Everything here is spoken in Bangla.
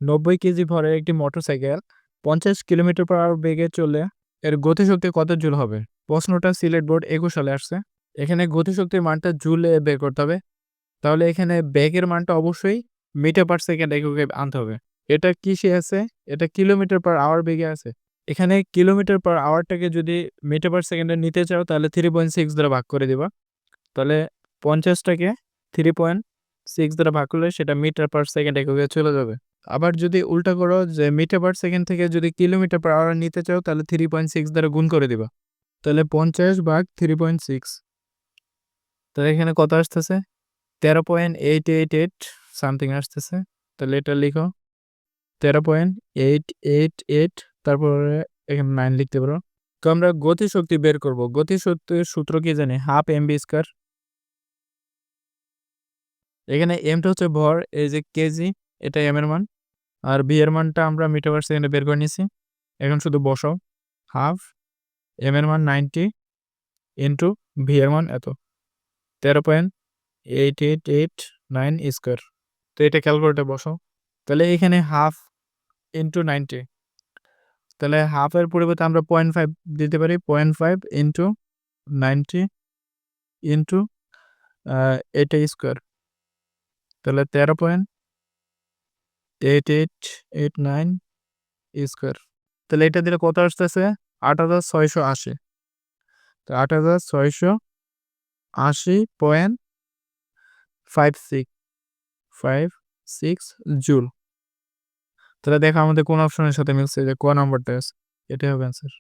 90 কেজি ভরের একটি মোটরসাইকেল 50 কিলোমিটার পার আওয়ার বেগে চলে এর গতিশক্তি কত জুল হবে? প্রশ্নটা সিলেট বোর্ড 21 সালে আসছে। এখানে গতিশক্তির মানটা জুলে বের করতে হবে। তাহলে এখানে বেগের মানটা অবশ্যই মিটার পার সেকেন্ড এককে আনতে হবে। এটা কিসে আছে? এটা কিলোমিটার পার আওয়ার বেগে আছে। এখানে কিলোমিটার পার আওয়ারটাকে যদি মিটার পার সেকেন্ডে নিতে চাও তাহলে 3.6 দ্বারা ভাগ করে দিবা। তাহলে 50 টাকে 3.6 দ্বারা ভাগ করলে সেটা মিটার পার সেকেন্ড এককে চলে যাবে। আবার যদি উল্টা করো যে মিটার পার সেকেন্ড থেকে যদি কিলোমিটার পার আওয়ার নিতে চাও তাহলে 3.6 দ্বারা গুণ করে দিবা। তাহলে 50 ভাগ 3.6, তাহলে এখানে কত আসতেছে? 13.888 সামথিং আসতেছে। তাহলে এটা লিখো 13.888, তারপরে এখানে 9 লিখতে পারো। তো আমরা গতিশক্তি বের করব। গতিশক্তির সূত্র কি জানি? Half mv square. এখানে এমটা হচ্ছে ভর, এই যে কেজি, এটা এম এর মান, আর ভি এর মানটা আমরা মিটার পার সেকেন্ডে বের করে নিছি। এখন শুধু বসাও, হাফ এম এর মান 90 ইন্টু ভি এর মান এত, 13.8889 স্কয়ার। তো এটা ক্যালকুলেটরে বসাও। তাহলে এখানে হাফ ইন্টু 90, তাহলে হাফের পরিবর্তে আমরা 0.5 দিতে পারি। 0.5 ইন্টু 90 ইন্টু এটা স্কয়ার, তাহলে 13.8889 স্কয়ার। তাহলে এটা দিলে কত আসতেছে? 8680। তো 8680.56 জুল। তাহলে দেখো আমাদের কোন অপশনের সাথে মিলছে, যে ক নাম্বারটা আছে, এটাই হবে অ্যান্সার।